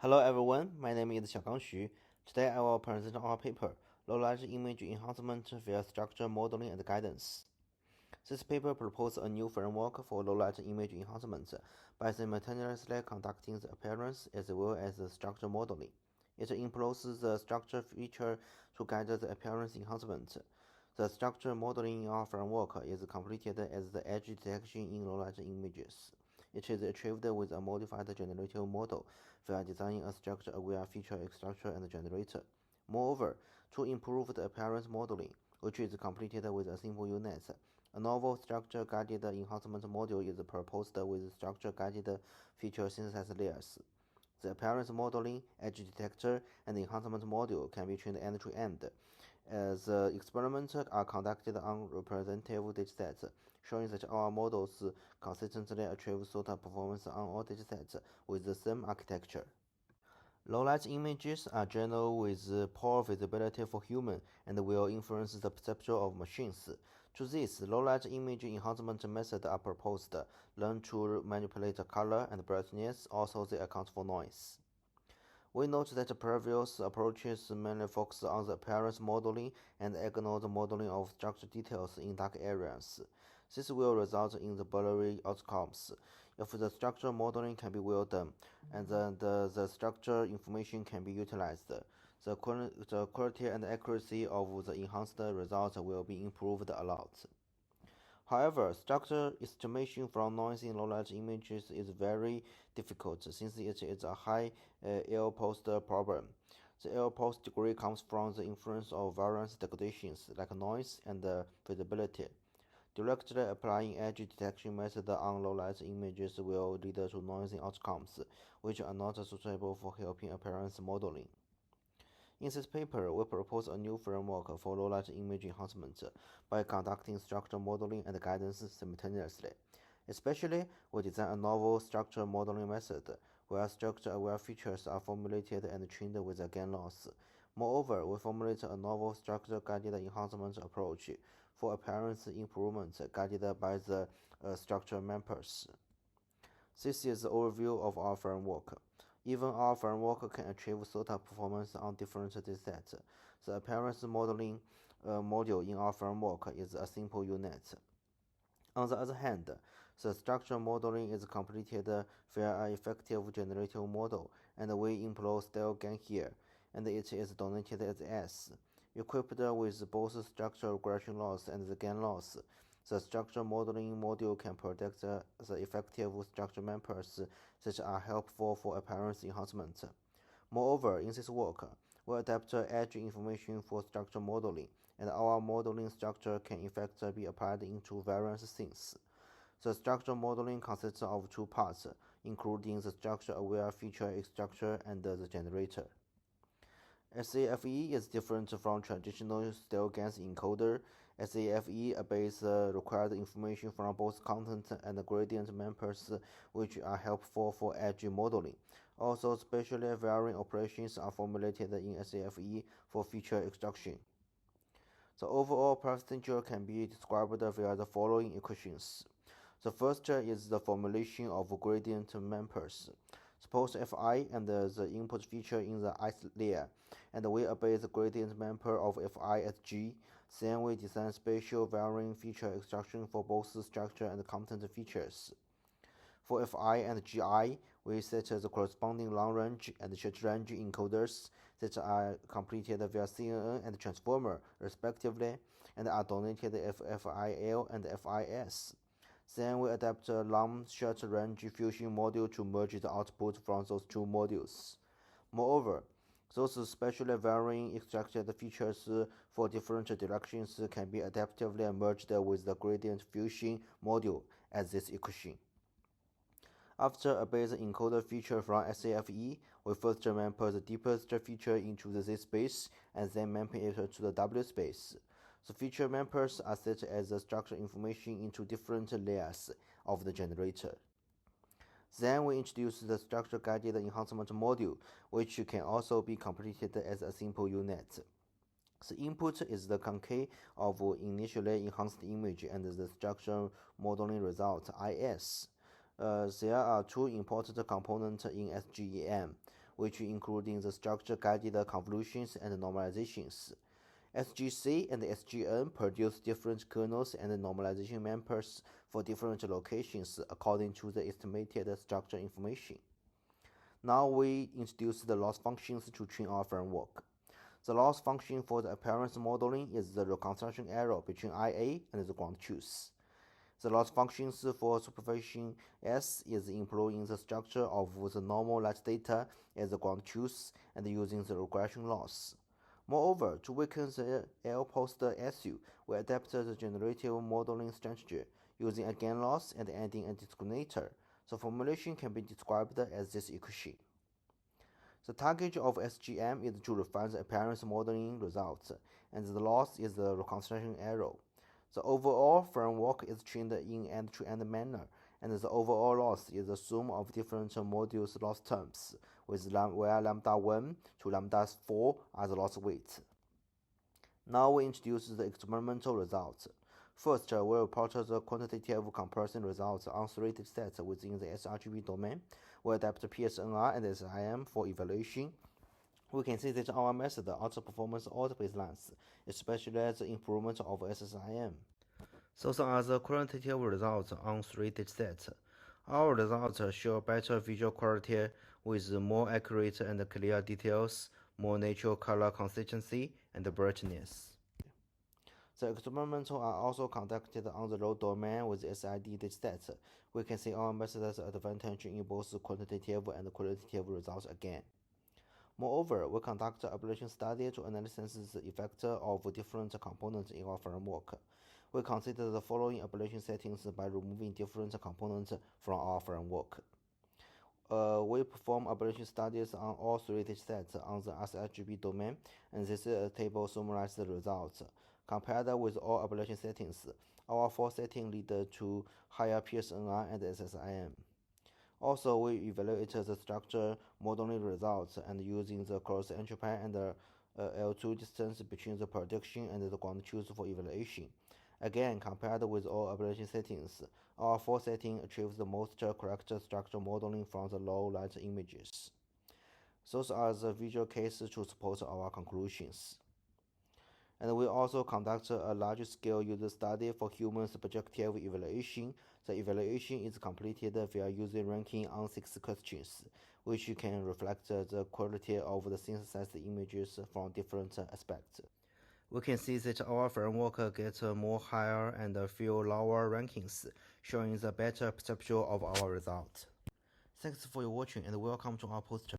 Hello everyone, my name is Xiaogang Xu. Today I will present our paper, Low-Large Image Enhancement via Structure Modeling and Guidance. This paper proposes a new framework for low-large image enhancement by simultaneously conducting the appearance as well as the structure modeling. It employs the structure feature to guide the appearance enhancement. The structure modeling in our framework is completed as the edge detection in low-large images. It is achieved with a modified generative model via designing a structure-aware feature extractor and generator. Moreover, to improve the appearance modeling, which is completed with a simple unit, a novel structure-guided enhancement module is proposed with structure-guided feature synthesis layers. The appearance modeling, edge detector, and enhancement module can be trained end-to-end. The experiments are conducted on representative datasets, showing that our models consistently achieve SOTA performance on all datasets with the same architecture. Low-light images are general with poor visibility for human and will influence the perception of machines. To this, low-light image enhancement methods are proposed, learn to manipulate color and brightness, also they account for noise. We note that previous approaches mainly focus on the appearance modeling and ignore the modeling of structure details in dark areas. This will result in the blurry outcomes. If the structure modeling can be well done, and then the structure information can be utilized, the quality and accuracy of the enhanced results will be improved a lot. However, structure estimation from noise in low-light images is very difficult since it is a high L-post problem. The L-post degree comes from the influence of various degradations like noise and visibility. Directly applying edge detection method on low-light images will lead to noisy outcomes, which are not suitable for helping appearance modeling. In this paper, we propose a new framework for low-light image enhancement by conducting structure modeling and guidance simultaneously. Especially, we design a novel structure modeling method where structure-aware features are formulated and trained with a gain loss. Moreover, we formulate a novel structure-guided enhancement approach for appearance improvement guided by the structure mappers. This is the overview of our framework. Even our framework can achieve SOTA performance on different datasets. The appearance modeling module in our framework is a simple unit. On the other hand, the structure modeling is completed via an effective generative model, and we employ style gain here, and it is denoted as S. Equipped with both structure regression loss and the gain loss, the structure modeling module can predict the effective structure mappers that are helpful for appearance enhancement. Moreover, in this work, we adapt edge information for structure modeling, and our modeling structure can in fact be applied into various things. The structure modeling consists of two parts, including the structure-aware feature extractor and the generator. SAFE is different from traditional style gains encoder. SAFE obeys required information from both content and gradient mappers, which are helpful for edge modeling. Also, spatially varying operations are formulated in SAFE for feature extraction. The overall procedure can be described via the following equations. The first is the formulation of gradient mappers. Suppose Fi and the input feature in the ith layer, and we obey the gradient mapper of Fi as G. Then we design spatial varying feature extraction for both structure and content features. For Fi and Gi, we set the corresponding long-range and short-range encoders that are completed via CNN and transformer, respectively, and are denoted as FIL and FIS. Then we adapt a long short-range fusion module to merge the output from those two modules. Moreover, those spatially varying extracted features for different directions can be adaptively merged with the gradient fusion module as this equation. After a base encoder feature from SAFE, we first map the deepest feature into the Z space and then map it to the W space. The feature mappers are set as the structure information into different layers of the generator. Then we introduce the structure-guided enhancement module, which can also be completed as a simple unit. The input is the concatenation of initially enhanced image and the structure modeling result, IS. There are two important components in SGEM. which including the structure-guided convolutions and normalizations. SGC and SGN produce different kernels and normalization mappers for different locations according to the estimated structure information. Now we introduce the loss functions to train our framework. The loss function for the appearance modeling is the reconstruction error between IA and the ground truth. The loss functions for superposition S is employing the structure of the normal light data as the ground truth and using the regression loss. Moreover, to weaken the L-post SU, we adapt the generative modeling strategy using a gain loss and adding a discriminator. The formulation can be described as this equation. The target of SGM is to refine the appearance modeling results, and the loss is the reconstruction error. The overall framework is trained in end-to-end manner, and the overall loss is the sum of different modules loss terms, where lambda 1 to lambda 4 are the loss weights. Now we introduce the experimental results. First, we report the quantitative comparison results on 3 datasets within the sRGB domain. We adapt PSNR and SIM for evaluation. We can see that our method outperforms all the baselines, especially the improvement of SSIM. Those are the quantitative results on 3 datasets. Our results show better visual quality with more accurate and clear details, more natural color consistency, and brightness. The experiments are also conducted on the low domain with SID datasets. We can see our method's advantage in both quantitative and qualitative results again. Moreover, we conduct an ablation study to analyze the effect of different components in our framework. We consider the following ablation settings by removing different components from our framework. We perform ablation studies on all 3 datasets on the sRGB domain, and this table summarizes the results. Compared with all ablation settings, our 4 settings lead to higher PSNR and SSIM. Also, we evaluate the structure modeling results and using the cross entropy and the L2 distance between the prediction and the ground truth for evaluation. Again, compared with all ablation settings, our 4 settings achieves the most correct structure modeling from the low light images. Those are the visual cases to support our conclusions. And we also conduct a large-scale user study for human subjective evaluation. The evaluation is completed via user ranking on 6 questions, which can reflect the quality of the synthesized images from different aspects. We can see that our framework gets more higher and few lower rankings, showing the better perception of our result. Thanks for your watching and welcome to our post.